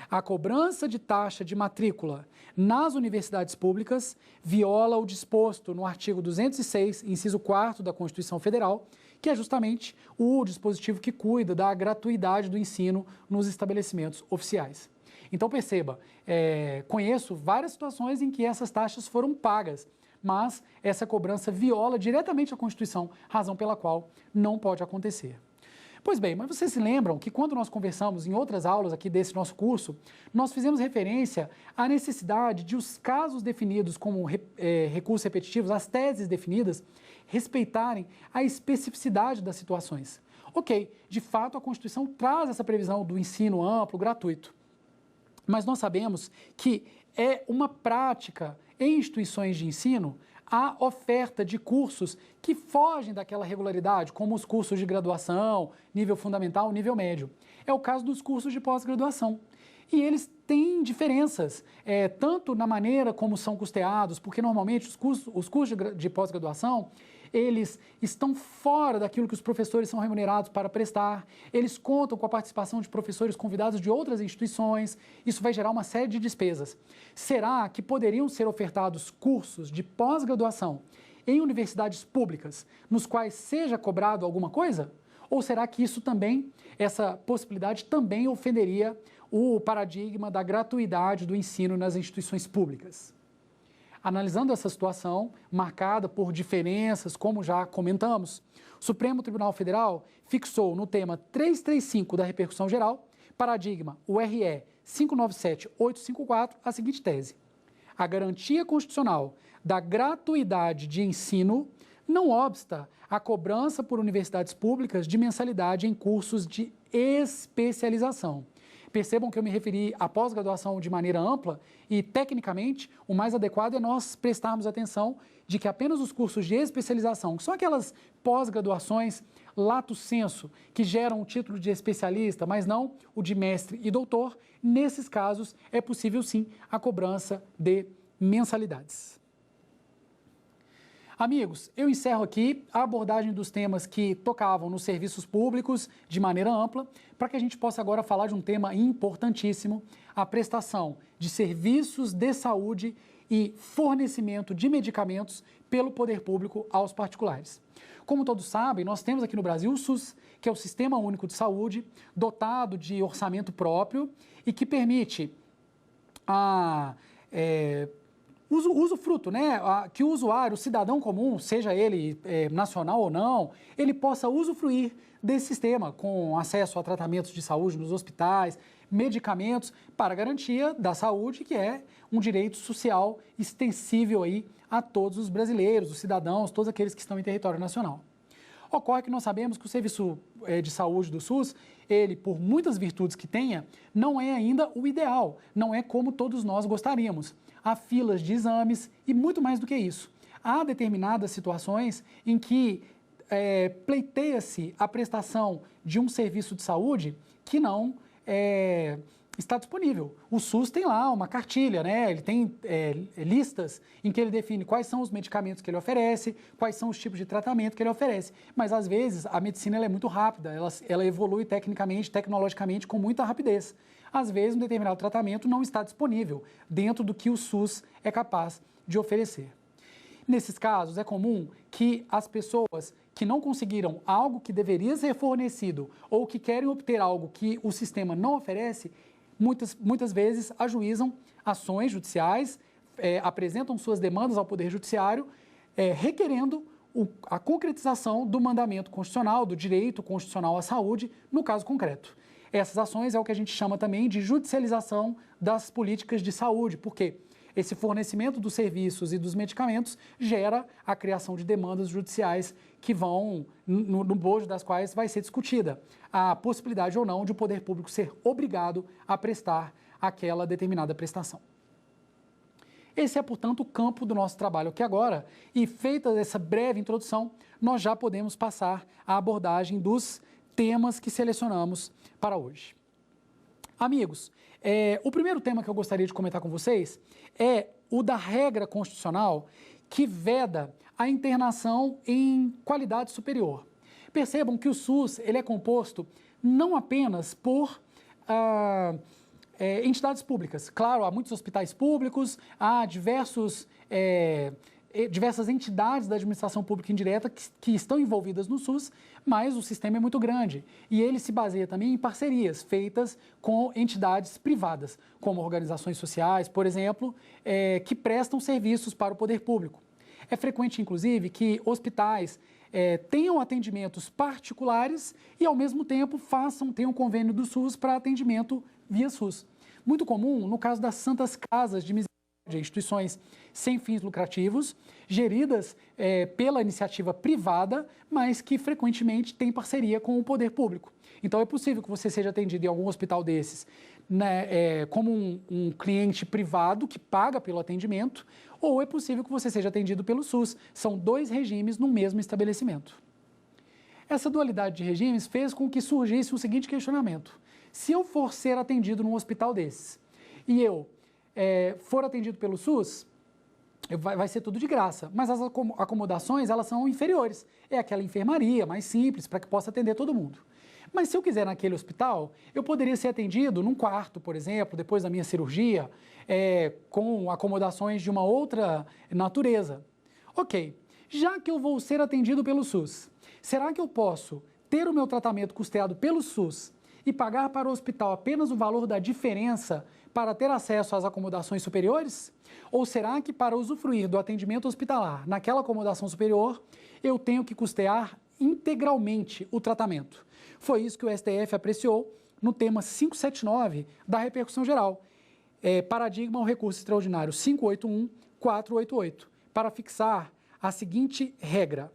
a cobrança de taxa de matrícula nas universidades públicas viola o disposto no artigo 206, inciso 4 da Constituição Federal, que é justamente o dispositivo que cuida da gratuidade do ensino nos estabelecimentos oficiais. Então perceba, conheço várias situações em que essas taxas foram pagas, mas essa cobrança viola diretamente a Constituição, razão pela qual não pode acontecer. Pois bem, mas vocês se lembram que quando nós conversamos em outras aulas aqui desse nosso curso, nós fizemos referência à necessidade de os casos definidos como recursos repetitivos, as teses definidas, respeitarem a especificidade das situações. Ok, de fato a Constituição traz essa previsão do ensino amplo, gratuito, mas nós sabemos que é uma prática em instituições de ensino a oferta de cursos que fogem daquela regularidade, como os cursos de graduação, nível fundamental, nível médio. É o caso dos cursos de pós-graduação. E eles têm diferenças, tanto na maneira como são custeados, porque normalmente os cursos de pós-graduação, eles estão fora daquilo que os professores são remunerados para prestar, eles contam com a participação de professores convidados de outras instituições, isso vai gerar uma série de despesas. Será que poderiam ser ofertados cursos de pós-graduação em universidades públicas, nos quais seja cobrado alguma coisa? Ou será que isso também, essa possibilidade também ofenderia o paradigma da gratuidade do ensino nas instituições públicas? Analisando essa situação, marcada por diferenças, como já comentamos, o Supremo Tribunal Federal fixou no tema 335 da repercussão geral, paradigma URE 597854, a seguinte tese: a garantia constitucional da gratuidade de ensino não obsta a cobrança por universidades públicas de mensalidade em cursos de especialização. Percebam que eu me referi à pós-graduação de maneira ampla e, tecnicamente, o mais adequado é nós prestarmos atenção de que apenas os cursos de especialização, que são aquelas pós-graduações lato sensu, que geram o título de especialista, mas não o de mestre e doutor, nesses casos é possível sim a cobrança de mensalidades. Amigos, eu encerro aqui a abordagem dos temas que tocavam nos serviços públicos de maneira ampla, para que a gente possa agora falar de um tema importantíssimo, a prestação de serviços de saúde e fornecimento de medicamentos pelo poder público aos particulares. Como todos sabem, nós temos aqui no Brasil o SUS, que é o Sistema Único de Saúde, dotado de orçamento próprio e que permite usufruto, né? Que o usuário, o cidadão comum, seja ele nacional ou não, ele possa usufruir desse sistema com acesso a tratamentos de saúde nos hospitais, medicamentos para garantia da saúde, que é um direito social extensível aí a todos os brasileiros, os cidadãos, todos aqueles que estão em território nacional. Ocorre que nós sabemos que o serviço de saúde do SUS, ele, por muitas virtudes que tenha, não é ainda o ideal, não é como todos nós gostaríamos. Há filas de exames e muito mais do que isso. Há determinadas situações em que pleiteia-se a prestação de um serviço de saúde que não está disponível. O SUS tem lá uma cartilha, né? Ele tem listas em que ele define quais são os medicamentos que ele oferece, quais são os tipos de tratamento que ele oferece. Mas, às vezes, a medicina ela é muito rápida, ela evolui tecnicamente, tecnologicamente, com muita rapidez. Às vezes, um determinado tratamento não está disponível dentro do que o SUS é capaz de oferecer. Nesses casos, é comum que as pessoas que não conseguiram algo que deveria ser fornecido ou que querem obter algo que o sistema não oferece, muitas vezes ajuizam ações judiciais, apresentam suas demandas ao Poder Judiciário, requerendo a concretização do mandamento constitucional, do direito constitucional à saúde, no caso concreto. Essas ações é o que a gente chama também de judicialização das políticas de saúde, porque esse fornecimento dos serviços e dos medicamentos gera a criação de demandas judiciais que vão, no bojo das quais vai ser discutida a possibilidade ou não de o poder público ser obrigado a prestar aquela determinada prestação. Esse é, portanto, o campo do nosso trabalho aqui agora, e feita essa breve introdução, nós já podemos passar à abordagem dos temas que selecionamos para hoje. Amigos, o primeiro tema que eu gostaria de comentar com vocês é o da regra constitucional que veda a internação em qualidade superior. Percebam que o SUS ele é composto não apenas por entidades públicas. Claro, há muitos hospitais públicos, há diversas entidades da administração pública indireta que estão envolvidas no SUS, mas o sistema é muito grande e ele se baseia também em parcerias feitas com entidades privadas, como organizações sociais, por exemplo, que prestam serviços para o poder público. É frequente, inclusive, que hospitais tenham atendimentos particulares e, ao mesmo tempo, tenham convênio do SUS para atendimento via SUS. Muito comum no caso das santas casas de misericórdia, instituições sem fins lucrativos, geridas pela iniciativa privada, mas que frequentemente têm parceria com o poder público. Então, é possível que você seja atendido em algum hospital desses, né, como um cliente privado que paga pelo atendimento, ou é possível que você seja atendido pelo SUS. São dois regimes no mesmo estabelecimento. Essa dualidade de regimes fez com que surgisse o seguinte questionamento: se eu for ser atendido num hospital desses e eu for atendido pelo SUS, vai ser tudo de graça, mas as acomodações, elas são inferiores. É aquela enfermaria mais simples, para que possa atender todo mundo. Mas se eu quiser naquele hospital, eu poderia ser atendido num quarto, por exemplo, depois da minha cirurgia, com acomodações de uma outra natureza. Ok, já que eu vou ser atendido pelo SUS, será que eu posso ter o meu tratamento custeado pelo SUS e pagar para o hospital apenas o valor da diferença para ter acesso às acomodações superiores? Ou será que para usufruir do atendimento hospitalar naquela acomodação superior, eu tenho que custear integralmente o tratamento? Foi isso que o STF apreciou no tema 579 da repercussão geral, paradigma ao recurso extraordinário 581-488, para fixar a seguinte regra: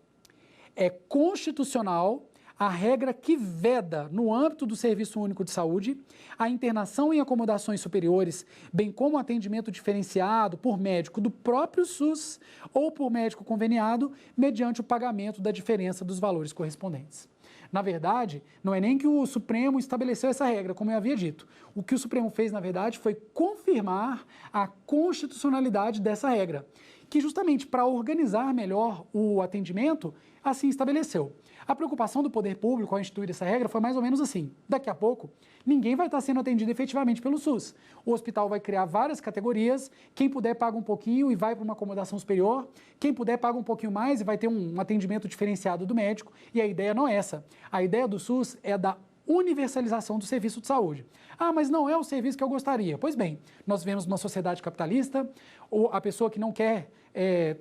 é constitucional a regra que veda, no âmbito do Serviço Único de Saúde, a internação em acomodações superiores, bem como atendimento diferenciado por médico do próprio SUS ou por médico conveniado, mediante o pagamento da diferença dos valores correspondentes. Na verdade, não é nem que o Supremo estabeleceu essa regra, como eu havia dito. O que o Supremo fez, na verdade, foi confirmar a constitucionalidade dessa regra, que justamente para organizar melhor o atendimento, assim estabeleceu. A preocupação do poder público ao instituir essa regra foi mais ou menos assim: daqui a pouco, ninguém vai estar sendo atendido efetivamente pelo SUS. O hospital vai criar várias categorias, quem puder paga um pouquinho e vai para uma acomodação superior, quem puder paga um pouquinho mais e vai ter um atendimento diferenciado do médico, e a ideia não é essa. A ideia do SUS é da universalização do serviço de saúde. Ah, mas não é o serviço que eu gostaria. Pois bem, nós vivemos numa sociedade capitalista, ou a pessoa que não quer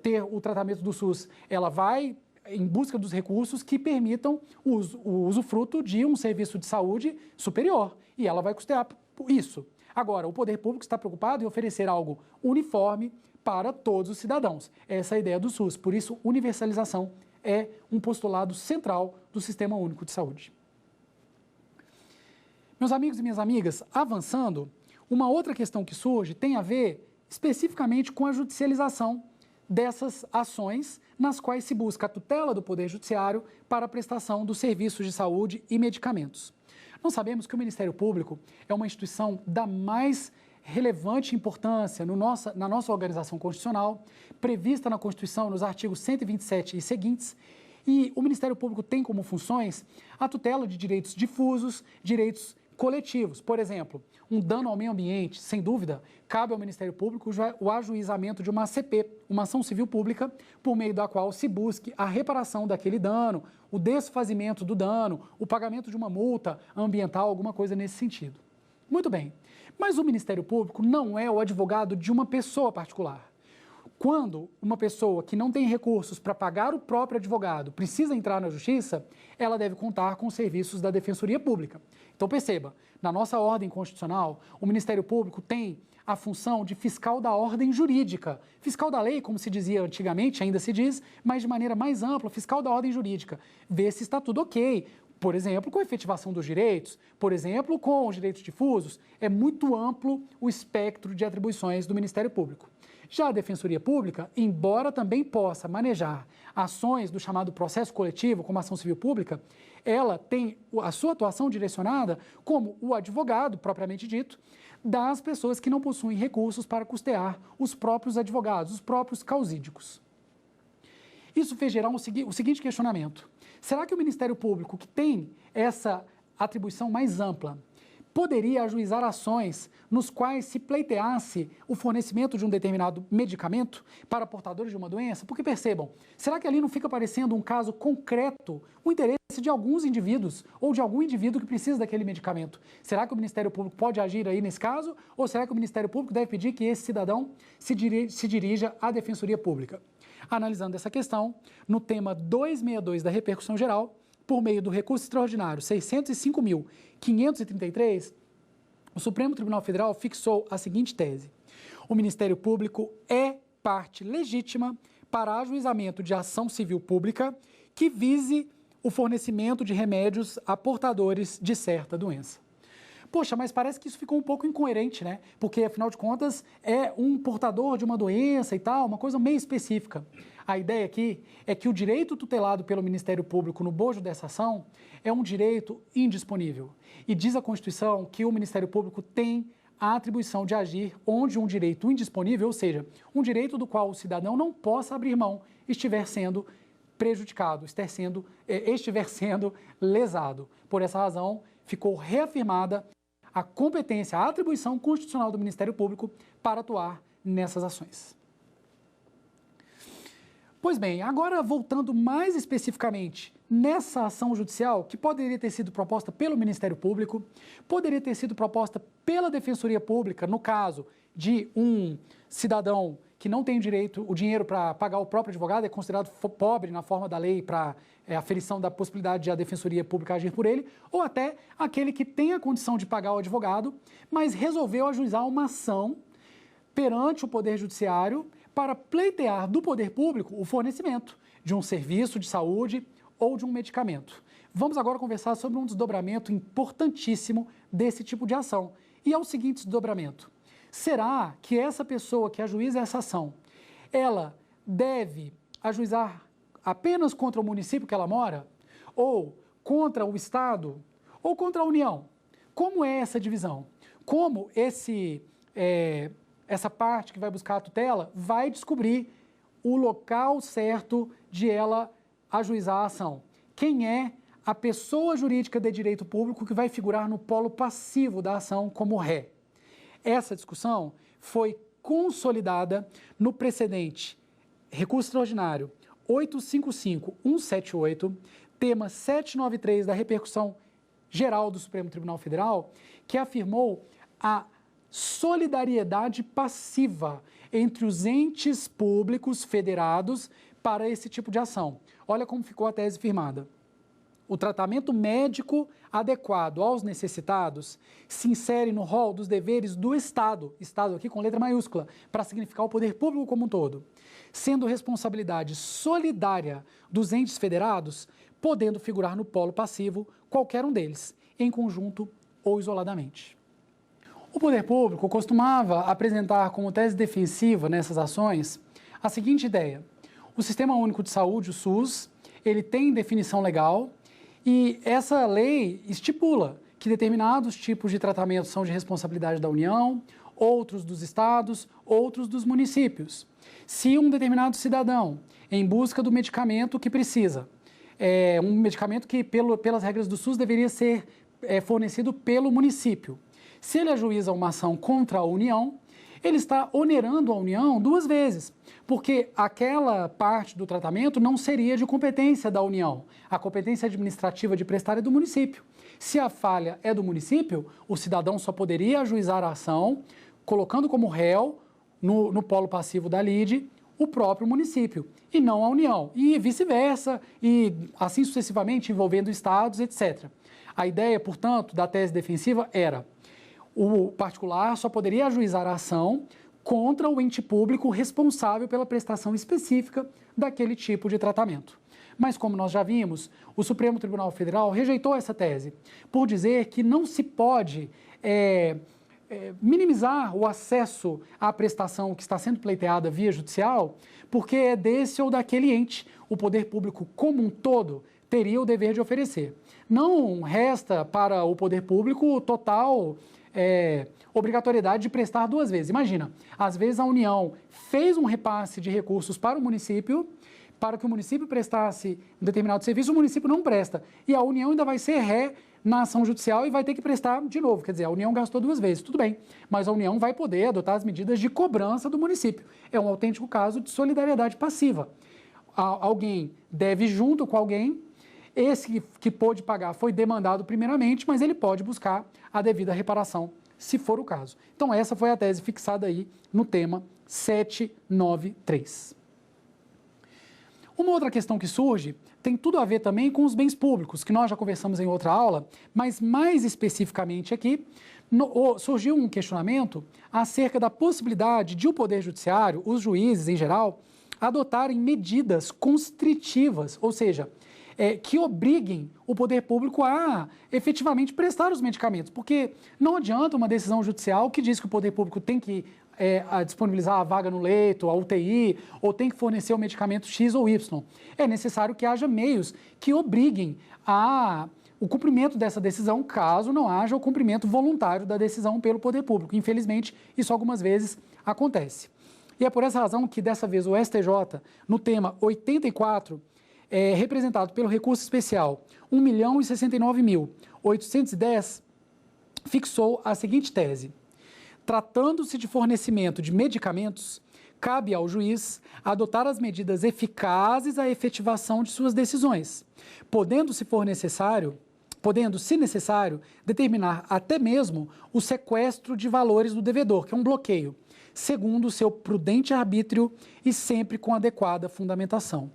ter o tratamento do SUS, ela vai em busca dos recursos que permitam o usufruto de um serviço de saúde superior, e ela vai custear isso. Agora, o poder público está preocupado em oferecer algo uniforme para todos os cidadãos. Essa é a ideia do SUS, por isso universalização é um postulado central do Sistema Único de Saúde. Meus amigos e minhas amigas, avançando, uma outra questão que surge tem a ver especificamente com a judicialização dessas ações nas quais se busca a tutela do Poder Judiciário para a prestação dos serviços de saúde e medicamentos. Nós sabemos que o Ministério Público é uma instituição da mais relevante importância na nossa organização constitucional, prevista na Constituição nos artigos 127 e seguintes, e o Ministério Público tem como funções a tutela de direitos difusos, direitos coletivos. Por exemplo, um dano ao meio ambiente, sem dúvida, cabe ao Ministério Público o ajuizamento de uma ACP, uma ação civil pública, por meio da qual se busque a reparação daquele dano, o desfazimento do dano, o pagamento de uma multa ambiental, alguma coisa nesse sentido. Muito bem, mas o Ministério Público não é o advogado de uma pessoa particular. Quando uma pessoa que não tem recursos para pagar o próprio advogado precisa entrar na justiça, ela deve contar com os serviços da Defensoria Pública. Então perceba, na nossa ordem constitucional, o Ministério Público tem a função de fiscal da ordem jurídica. Fiscal da lei, como se dizia antigamente, ainda se diz, mas de maneira mais ampla, fiscal da ordem jurídica. Ver se está tudo ok. Por exemplo, com a efetivação dos direitos, por exemplo, com os direitos difusos. É muito amplo o espectro de atribuições do Ministério Público. Já a Defensoria Pública, embora também possa manejar ações do chamado processo coletivo, como ação civil pública, ela tem a sua atuação direcionada como o advogado, propriamente dito, das pessoas que não possuem recursos para custear os próprios advogados, os próprios causídicos. Isso fez gerar o seguinte questionamento: será que o Ministério Público, que tem essa atribuição mais ampla, poderia ajuizar ações nos quais se pleiteasse o fornecimento de um determinado medicamento para portadores de uma doença? Porque percebam, será que ali não fica parecendo um caso concreto, o interesse de alguns indivíduos ou de algum indivíduo que precisa daquele medicamento? Será que o Ministério Público pode agir aí nesse caso? Ou será que o Ministério Público deve pedir que esse cidadão se dirija à Defensoria Pública? Analisando essa questão, no tema 262 da repercussão geral, por meio do recurso extraordinário 605.533, o Supremo Tribunal Federal fixou a seguinte tese: o Ministério Público é parte legítima para ajuizamento de ação civil pública que vise o fornecimento de remédios a portadores de certa doença. Poxa, mas parece que isso ficou um pouco incoerente, né? Porque, afinal de contas, é um portador de uma doença e tal, uma coisa meio específica. A ideia aqui é que o direito tutelado pelo Ministério Público no bojo dessa ação é um direito indisponível. E diz a Constituição que o Ministério Público tem a atribuição de agir onde um direito indisponível, ou seja, um direito do qual o cidadão não possa abrir mão, estiver sendo prejudicado, estiver sendo lesado. Por essa razão, ficou reafirmada a competência, a atribuição constitucional do Ministério Público para atuar nessas ações. Pois bem, agora voltando mais especificamente nessa ação judicial, que poderia ter sido proposta pelo Ministério Público, poderia ter sido proposta pela Defensoria Pública, no caso de um cidadão que não tem o dinheiro para pagar o próprio advogado, é considerado pobre na forma da lei para aferição da possibilidade de a Defensoria Pública agir por ele, ou até aquele que tem a condição de pagar o advogado, mas resolveu ajuizar uma ação perante o Poder Judiciário para pleitear do poder público o fornecimento de um serviço de saúde ou de um medicamento. Vamos agora conversar sobre um desdobramento importantíssimo desse tipo de ação. E é o seguinte desdobramento. Será que essa pessoa que ajuiza essa ação, ela deve ajuizar apenas contra o município que ela mora? Ou contra o Estado? Ou contra a União? Como é essa divisão? Como essa parte que vai buscar a tutela vai descobrir o local certo de ela ajuizar a ação? Quem é a pessoa jurídica de direito público que vai figurar no polo passivo da ação como ré? Essa discussão foi consolidada no precedente recurso extraordinário 855-178, tema 793 da repercussão geral do Supremo Tribunal Federal, que afirmou a solidariedade passiva entre os entes públicos federados para esse tipo de ação. Olha como ficou a tese firmada. O tratamento médico adequado aos necessitados se insere no rol dos deveres do Estado, Estado aqui com letra maiúscula, para significar o poder público como um todo, sendo responsabilidade solidária dos entes federados, podendo figurar no polo passivo qualquer um deles, em conjunto ou isoladamente. O poder público costumava apresentar como tese defensiva nessas ações a seguinte ideia: o Sistema Único de Saúde, o SUS, ele tem definição legal e essa lei estipula que determinados tipos de tratamento são de responsabilidade da União, outros dos estados, outros dos municípios. Se um determinado cidadão, em busca do medicamento que precisa, um medicamento que pelas regras do SUS deveria ser fornecido pelo município, se ele ajuiza uma ação contra a União, ele está onerando a União duas vezes, porque aquela parte do tratamento não seria de competência da União. A competência administrativa de prestar é do município. Se a falha é do município, o cidadão só poderia ajuizar a ação, colocando como réu, no polo passivo da lide, o próprio município, e não a União. E vice-versa, e assim sucessivamente, envolvendo estados, etc. A ideia, portanto, da tese defensiva era: o particular só poderia ajuizar a ação contra o ente público responsável pela prestação específica daquele tipo de tratamento. Mas, como nós já vimos, o Supremo Tribunal Federal rejeitou essa tese por dizer que não se pode minimizar o acesso à prestação que está sendo pleiteada via judicial, porque é desse ou daquele ente. O poder público como um todo teria o dever de oferecer. Não resta para o poder público total obrigatoriedade de prestar duas vezes. Imagina, às vezes a União fez um repasse de recursos para o município, para que o município prestasse um determinado serviço, o município não presta. E a União ainda vai ser ré na ação judicial e vai ter que prestar de novo. Quer dizer, a União gastou duas vezes, tudo bem, mas a União vai poder adotar as medidas de cobrança do município. É um autêntico caso de solidariedade passiva. Alguém deve junto com alguém. Esse que pôde pagar foi demandado primeiramente, mas ele pode buscar a devida reparação, se for o caso. Então, essa foi a tese fixada aí no tema 793. Uma outra questão que surge tem tudo a ver também com os bens públicos, que nós já conversamos em outra aula, mas mais especificamente aqui, surgiu um questionamento acerca da possibilidade de o Poder Judiciário, os juízes em geral, adotarem medidas constritivas, ou seja, que obriguem o poder público a efetivamente prestar os medicamentos, porque não adianta uma decisão judicial que diz que o poder público tem que disponibilizar a vaga no leito, a UTI, ou tem que fornecer o medicamento X ou Y. É necessário que haja meios que obriguem o cumprimento dessa decisão, caso não haja o cumprimento voluntário da decisão pelo poder público. Infelizmente, isso algumas vezes acontece. E é por essa razão que, dessa vez, o STJ, no tema 84, representado pelo recurso especial 1.069.810, fixou a seguinte tese: tratando-se de fornecimento de medicamentos, cabe ao juiz adotar as medidas eficazes à efetivação de suas decisões, podendo, se necessário, determinar até mesmo o sequestro de valores do devedor, que é um bloqueio, segundo o seu prudente arbítrio e sempre com adequada fundamentação.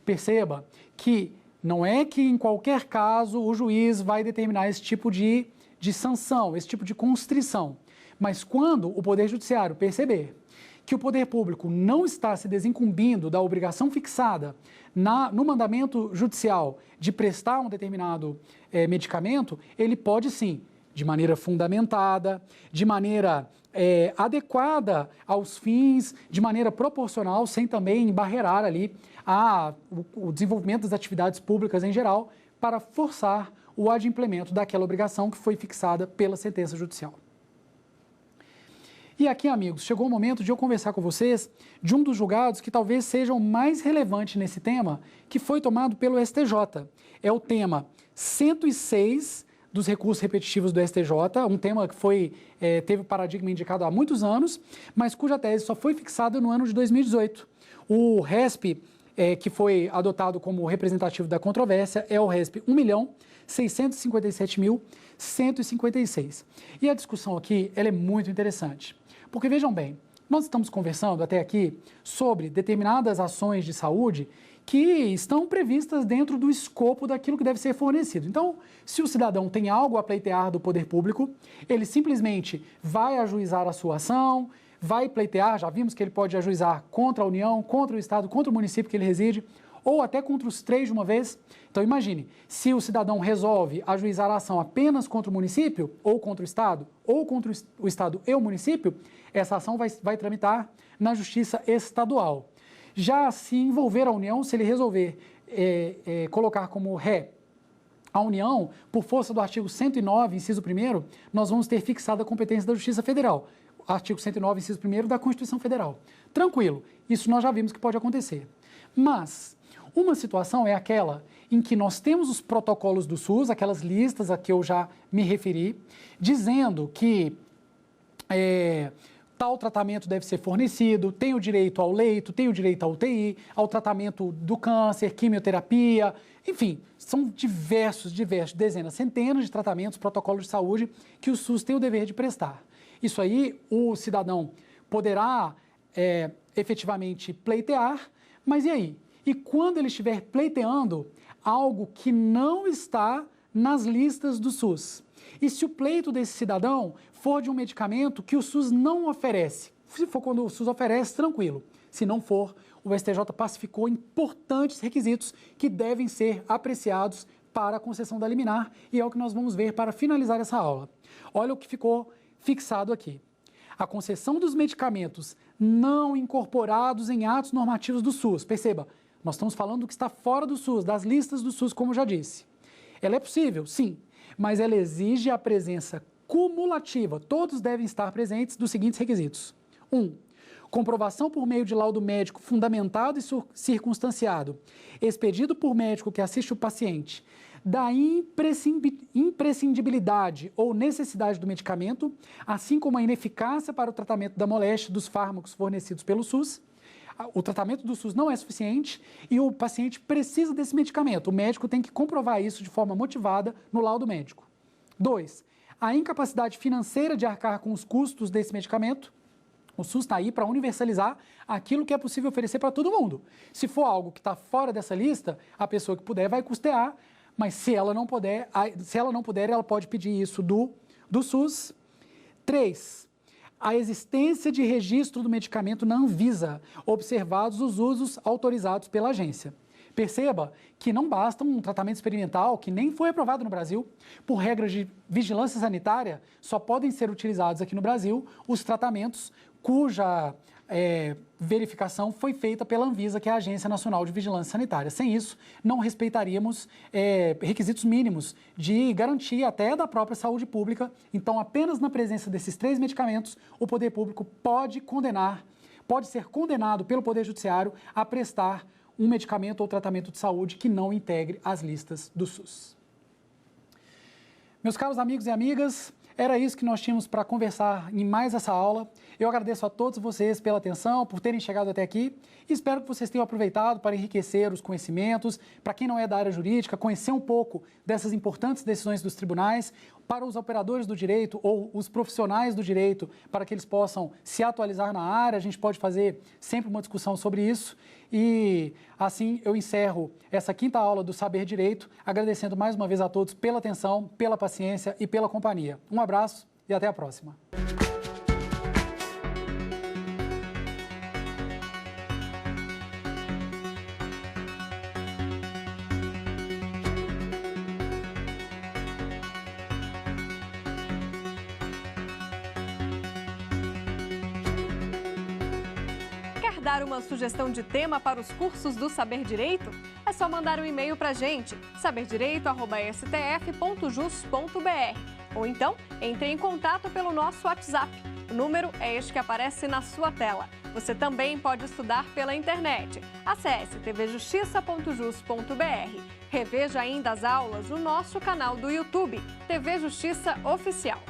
Perceba que não é que em qualquer caso o juiz vai determinar esse tipo de sanção, esse tipo de constrição, mas quando o Poder Judiciário perceber que o poder público não está se desincumbindo da obrigação fixada no mandamento judicial de prestar um determinado medicamento, ele pode sim, de maneira fundamentada, de maneira adequada aos fins, de maneira proporcional, sem também embarrear ali o desenvolvimento das atividades públicas em geral, para forçar o adimplemento daquela obrigação que foi fixada pela sentença judicial. E aqui, amigos, chegou o momento de eu conversar com vocês de um dos julgados que talvez seja o mais relevante nesse tema, que foi tomado pelo STJ. É o tema 106 dos recursos repetitivos do STJ, um tema que teve o paradigma indicado há muitos anos, mas cuja tese só foi fixada no ano de 2018. O RESP, que foi adotado como representativo da controvérsia, é o RESP 1.657.156. E a discussão aqui ela é muito interessante. Porque, vejam bem, nós estamos conversando até aqui sobre determinadas ações de saúde que estão previstas dentro do escopo daquilo que deve ser fornecido. Então, se o cidadão tem algo a pleitear do poder público, ele simplesmente vai ajuizar a sua ação, vai pleitear, já vimos que ele pode ajuizar contra a União, contra o Estado, contra o município que ele reside, ou até contra os três de uma vez. Então, imagine, se o cidadão resolve ajuizar a ação apenas contra o município, ou contra o Estado o Estado e o município, essa ação vai tramitar na Justiça Estadual. Já se envolver a União, se ele resolver colocar como ré a União, por força do artigo 109, inciso 1º, nós vamos ter fixada a competência da Justiça Federal. Artigo 109, inciso 1º da Constituição Federal. Tranquilo, isso nós já vimos que pode acontecer. Mas uma situação é aquela em que nós temos os protocolos do SUS, aquelas listas a que eu já me referi, dizendo que tal tratamento deve ser fornecido, tem o direito ao leito, tem o direito à UTI, ao tratamento do câncer, quimioterapia, enfim, são diversos, dezenas, centenas de tratamentos, protocolos de saúde que o SUS tem o dever de prestar. Isso aí o cidadão poderá efetivamente pleitear, mas e aí? E quando ele estiver pleiteando algo que não está nas listas do SUS? E se o pleito desse cidadão for de um medicamento que o SUS não oferece? Se for quando o SUS oferece, tranquilo. Se não for, o STJ pacificou importantes requisitos que devem ser apreciados para a concessão da liminar, e é o que nós vamos ver para finalizar essa aula. Olha o que ficou fixado aqui. A concessão dos medicamentos não incorporados em atos normativos do SUS. Perceba, nós estamos falando do que está fora do SUS, das listas do SUS, como já disse. Ela é possível, sim, mas ela exige a presença cumulativa. Todos devem estar presentes dos seguintes requisitos. 1. Comprovação por meio de laudo médico fundamentado e circunstanciado, expedido por médico que assiste o paciente, da imprescindibilidade ou necessidade do medicamento, assim como a ineficácia para o tratamento da moléstia dos fármacos fornecidos pelo SUS. O tratamento do SUS não é suficiente e o paciente precisa desse medicamento. O médico tem que comprovar isso de forma motivada no laudo médico. 2. A incapacidade financeira de arcar com os custos desse medicamento. O SUS está aí para universalizar aquilo que é possível oferecer para todo mundo. Se for algo que está fora dessa lista, a pessoa que puder vai custear, mas se ela não puder, ela pode pedir isso do SUS. 3. A existência de registro do medicamento na Anvisa, observados os usos autorizados pela agência. Perceba que não basta um tratamento experimental que nem foi aprovado no Brasil. Por regras de vigilância sanitária, só podem ser utilizados aqui no Brasil os tratamentos cuja verificação foi feita pela Anvisa, que é a Agência Nacional de Vigilância Sanitária. Sem isso, não respeitaríamos requisitos mínimos de garantia até da própria saúde pública. Então, apenas na presença desses 3 medicamentos, o poder público pode ser condenado pelo Poder Judiciário a prestar um medicamento ou tratamento de saúde que não integre as listas do SUS. Meus caros amigos e amigas, era isso que nós tínhamos para conversar em mais essa aula. Eu agradeço a todos vocês pela atenção, por terem chegado até aqui. E espero que vocês tenham aproveitado para enriquecer os conhecimentos. Para quem não é da área jurídica, conhecer um pouco dessas importantes decisões dos tribunais. Para os operadores do direito ou os profissionais do direito, para que eles possam se atualizar na área. A gente pode fazer sempre uma discussão sobre isso. E assim eu encerro essa 5ª aula do Saber Direito, agradecendo mais uma vez a todos pela atenção, pela paciência e pela companhia. Um abraço e até a próxima. Quer dar uma sugestão de tema para os cursos do Saber Direito? É só mandar um e-mail para a gente, saberdireito@stf.jus.br. Ou então, entre em contato pelo nosso WhatsApp. O número é este que aparece na sua tela. Você também pode estudar pela internet. Acesse tvjustiça.jus.br. Reveja ainda as aulas no nosso canal do YouTube, TV Justiça Oficial.